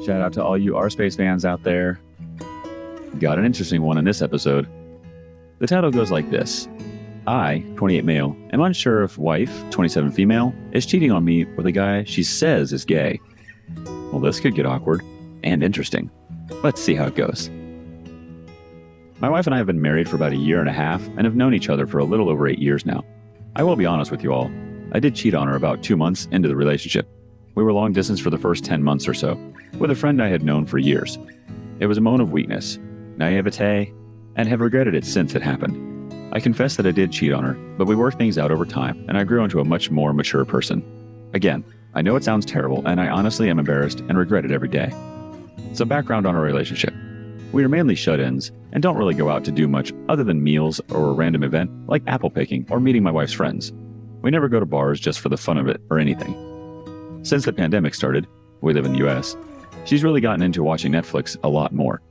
Shout out to all you R-Space fans out there. Got an interesting one in this episode. The title goes like this. I, 28 male, am unsure if wife, 27 female, is cheating on me with a guy she says is gay. Well, this could get awkward and interesting. Let's see how it goes. My wife and I have been married for about a year and a half and have known each other for a little over 8 years now. I will be honest with you all. I did cheat on her about 2 months into the relationship. We were long distance for the first 10 months or so, with a friend I had known for years. It was a moment of weakness, naivete, and have regretted it since it happened. I confess that I did cheat on her, but we worked things out over time, and I grew into a much more mature person. Again, I know it sounds terrible, and I honestly am embarrassed and regret it every day. Some background on our relationship. We are mainly shut-ins, and don't really go out to do much other than meals or a random event like apple picking or meeting my wife's friends. We never go to bars just for the fun of it or anything. Since the pandemic started, we live in the US, she's really gotten into watching Netflix a lot more.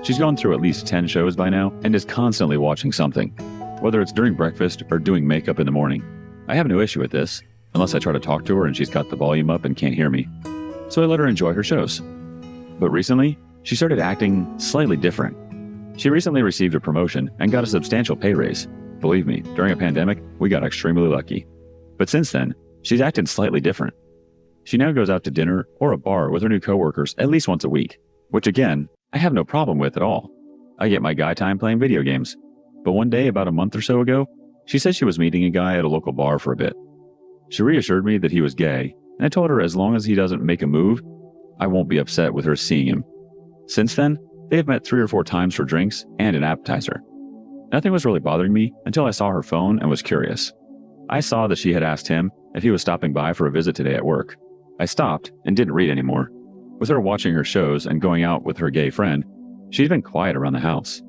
She's gone through at least 10 shows by now and is constantly watching something, whether it's during breakfast or doing makeup in the morning. I have no issue with this, unless I try to talk to her and she's got the volume up and can't hear me. So I let her enjoy her shows. But recently, she started acting slightly different. She recently received a promotion and got a substantial pay raise. Believe me, during a pandemic, we got extremely lucky. But since then, she's acted slightly different. She now goes out to dinner or a bar with her new coworkers at least once a week, which again, I have no problem with at all. I get my guy time playing video games. But one day, about a month or so ago, she said she was meeting a guy at a local bar for a bit. She reassured me that he was gay, and I told her as long as he doesn't make a move, I won't be upset with her seeing him. Since then, they have met 3 or 4 times for drinks and an appetizer. Nothing was really bothering me until I saw her phone and was curious. I saw that she had asked him if he was stopping by for a visit today at work. I stopped and didn't read anymore. With her watching her shows and going out with her gay friend, she'd been quiet around the house.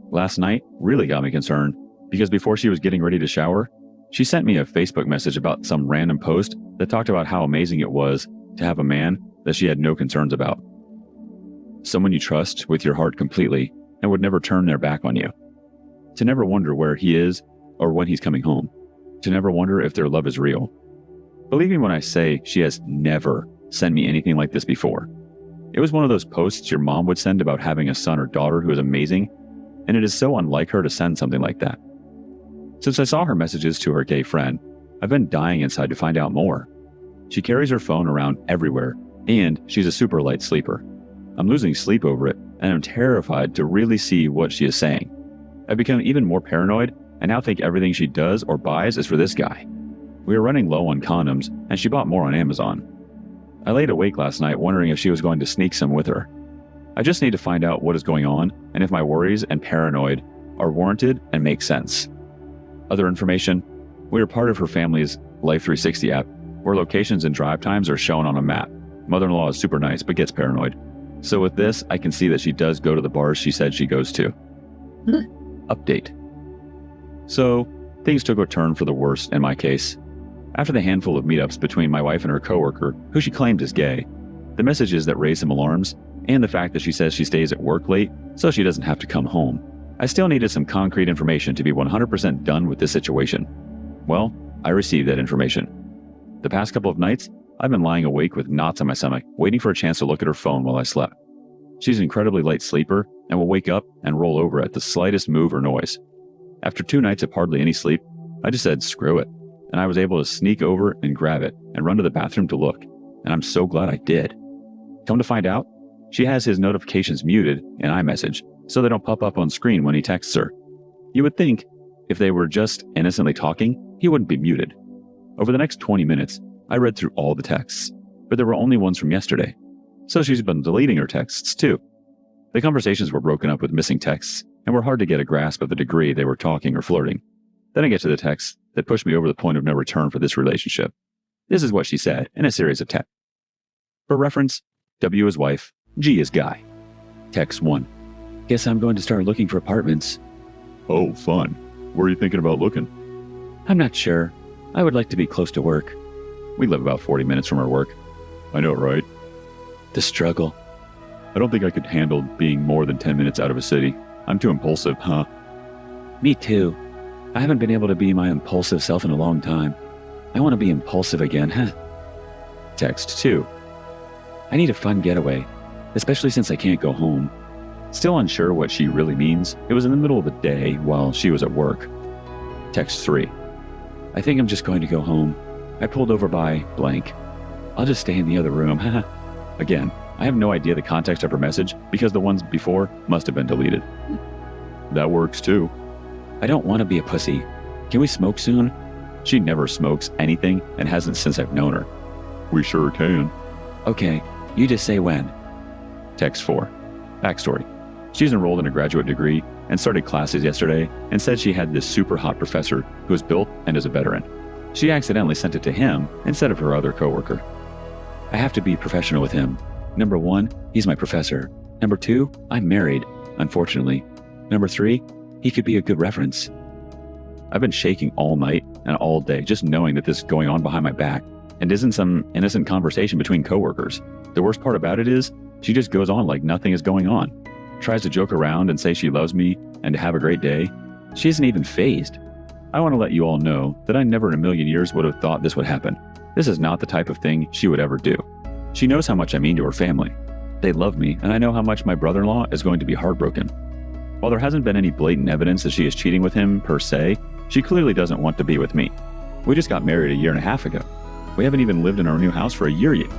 Last night really got me concerned because before she was getting ready to shower, she sent me a Facebook message about some random post that talked about how amazing it was to have a man that she had no concerns about. Someone you trust with your heart completely and would never turn their back on you. To never wonder where he is or when he's coming home. To never wonder if their love is real. Believe me when I say she has never sent me anything like this before. It was one of those posts your mom would send about having a son or daughter who is amazing, and it is so unlike her to send something like that. Since I saw her messages to her gay friend, I've been dying inside to find out more. She carries her phone around everywhere, and she's a super light sleeper. I'm losing sleep over it, and I'm terrified to really see what she is saying. I've become even more paranoid, and now think everything she does or buys is for this guy. We were running low on condoms, and she bought more on Amazon. I laid awake last night wondering if she was going to sneak some with her. I just need to find out what is going on and if my worries and paranoid are warranted and make sense. Other information, we are part of her family's Life 360 app, where locations and drive times are shown on a map. Mother-in-law is super nice, but gets paranoid. So with this, I can see that she does go to the bars she said she goes to. Update. So, things took a turn for the worse in my case. After the handful of meetups between my wife and her coworker, who she claimed is gay, the messages that raised some alarms, and the fact that she says she stays at work late so she doesn't have to come home, I still needed some concrete information to be 100% done with this situation. Well, I received that information. The past couple of nights, I've been lying awake with knots on my stomach, waiting for a chance to look at her phone while I slept. She's an incredibly light sleeper and will wake up and roll over at the slightest move or noise. After 2 nights of hardly any sleep, I just said screw it, and I was able to sneak over and grab it and run to the bathroom to look, and I'm so glad I did. Come to find out, she has his notifications muted in iMessage, so they don't pop up on screen when he texts her. You would think, if they were just innocently talking, he wouldn't be muted. Over the next 20 minutes, I read through all the texts, but there were only ones from yesterday. So she's been deleting her texts too. The conversations were broken up with missing texts and were hard to get a grasp of the degree they were talking or flirting. Then I get to the texts that pushed me over the point of no return for this relationship. This is what she said in a series of texts. For reference, W is wife, G is guy. Text 1. Guess I'm going to start looking for apartments. Oh, fun. Where are you thinking about looking? I'm not sure. I would like to be close to work. We live about 40 minutes from our work. I know, right? The struggle. I don't think I could handle being more than 10 minutes out of a city. I'm too impulsive, huh? Me too. I haven't been able to be my impulsive self in a long time. I want to be impulsive again, huh? Text 2. I need a fun getaway. especially since I can't go home. Still unsure what she really means, it was in the middle of the day while she was at work. Text 3. I think I'm just going to go home. I pulled over by blank. I'll just stay in the other room. Again, I have no idea the context of her message because the ones before must have been deleted. That works too. I don't want to be a pussy. Can we smoke soon? She never smokes anything and hasn't since I've known her. We sure can. Okay, you just say when. Text 4. Backstory. She's enrolled in a graduate degree and started classes yesterday and said she had this super hot professor who is built and is a veteran. She accidentally sent it to him instead of her other coworker. I have to be professional with him. Number 1, he's my professor. Number 2, I'm married, unfortunately. Number 3, he could be a good reference. I've been shaking all night and all day just knowing that this is going on behind my back and isn't some innocent conversation between coworkers. The worst part about it is she just goes on like nothing is going on. Tries to joke around and say she loves me and to have a great day. She isn't even fazed. I want to let you all know that I never in a million years would have thought this would happen. This is not the type of thing she would ever do. She knows how much I mean to her family. They love me, and I know how much my brother-in-law is going to be heartbroken. While there hasn't been any blatant evidence that she is cheating with him per se, she clearly doesn't want to be with me. We just got married a year and a half ago. We haven't even lived in our new house for a year yet.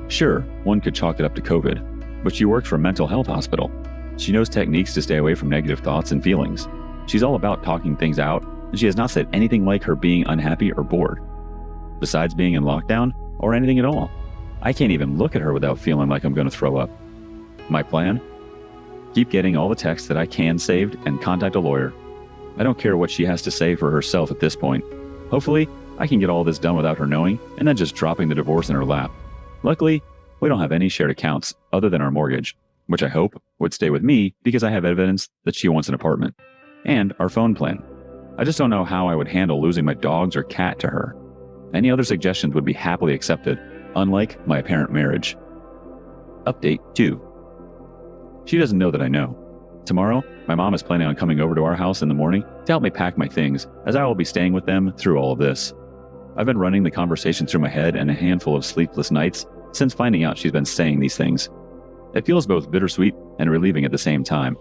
Sure, one could chalk it up to COVID, but she works for a mental health hospital. She knows techniques to stay away from negative thoughts and feelings. She's all about talking things out, and she has not said anything like her being unhappy or bored. Besides being in lockdown, or anything at all. I can't even look at her without feeling like I'm going to throw up. My plan? Keep getting all the texts that I can saved and contact a lawyer. I don't care what she has to say for herself at this point. Hopefully, I can get all this done without her knowing and then just dropping the divorce in her lap. Luckily, we don't have any shared accounts other than our mortgage, which I hope would stay with me because I have evidence that she wants an apartment. And our phone plan. I just don't know how I would handle losing my dogs or cat to her. Any other suggestions would be happily accepted, unlike my apparent marriage. Update 2. She doesn't know that I know. Tomorrow, my mom is planning on coming over to our house in the morning to help me pack my things, as I will be staying with them through all of this. I've been running the conversation through my head and a handful of sleepless nights since finding out she's been saying these things. It feels both bittersweet and relieving at the same time.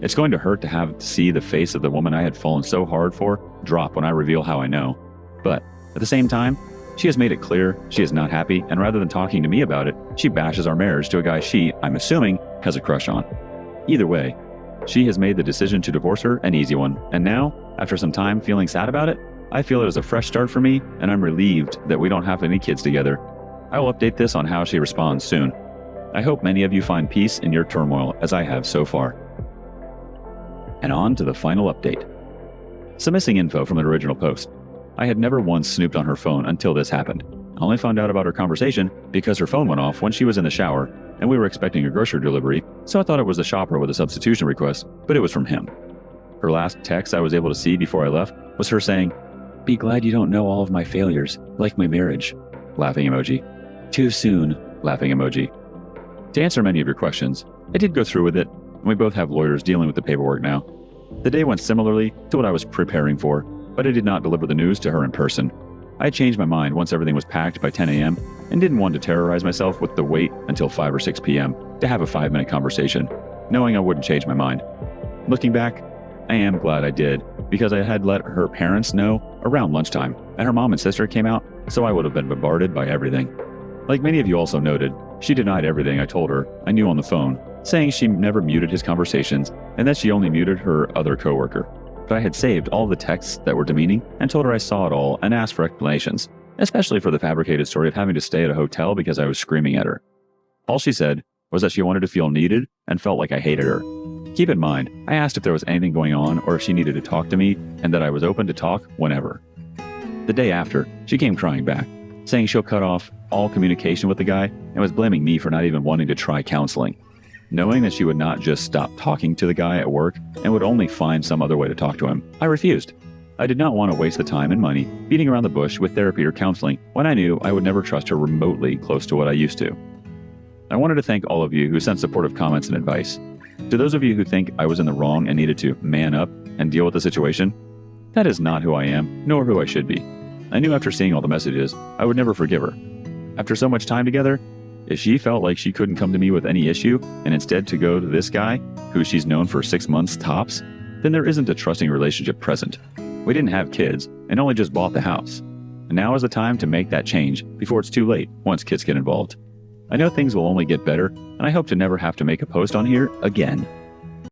It's going to hurt to have to see the face of the woman I had fallen so hard for drop when I reveal how I know. But at the same time, she has made it clear she is not happy, and rather than talking to me about it, she bashes our marriage to a guy she, I'm assuming, has a crush on. Either way, she has made the decision to divorce her an easy one, and now, after some time feeling sad about it, I feel it is a fresh start for me, and I'm relieved that we don't have any kids together. I will update this on how she responds soon. I hope many of you find peace in your turmoil as I have so far. And on to the final update. Some missing info from the original post. I had never once snooped on her phone until this happened. I only found out about her conversation because her phone went off when she was in the shower, and we were expecting a grocery delivery, so I thought it was the shopper with a substitution request, but it was from him. Her last text I was able to see before I left was her saying, "Be glad you don't know all of my failures, like my marriage." Laughing emoji. "Too soon." Laughing emoji. To answer many of your questions, I did go through with it, and we both have lawyers dealing with the paperwork now. The day went similarly to what I was preparing for, but I did not deliver the news to her in person. I had changed my mind once everything was packed by 10 a.m. and didn't want to terrorize myself with the wait until 5 or 6 p.m. to have a 5-minute conversation, knowing I wouldn't change my mind. Looking back, I am glad I did, because I had let her parents know around lunchtime, and her mom and sister came out, so I would have been bombarded by everything. Like many of you also noted, she denied everything I told her I knew on the phone, saying she never muted his conversations and that she only muted her other coworker. But I had saved all the texts that were demeaning and told her I saw it all and asked for explanations, especially for the fabricated story of having to stay at a hotel because I was screaming at her. All she said was that she wanted to feel needed and felt like I hated her. Keep in mind, I asked if there was anything going on or if she needed to talk to me and that I was open to talk whenever. The day after, she came crying back, saying she'll cut off all communication with the guy and was blaming me for not even wanting to try counseling. Knowing that she would not just stop talking to the guy at work and would only find some other way to talk to him, I refused. I did not want to waste the time and money beating around the bush with therapy or counseling when I knew I would never trust her remotely close to what I used to. I wanted to thank all of you who sent supportive comments and advice. To those of you who think I was in the wrong and needed to man up and deal with the situation, that is not who I am, nor who I should be. I knew after seeing all the messages, I would never forgive her. After so much time together, If she felt like she couldn't come to me with any issue and instead to go to this guy, who she's known for 6 months tops, then there isn't a trusting relationship present. We didn't have kids and only just bought the house. And now is the time to make that change before it's too late once kids get involved. I know things will only get better, and I hope to never have to make a post on here again.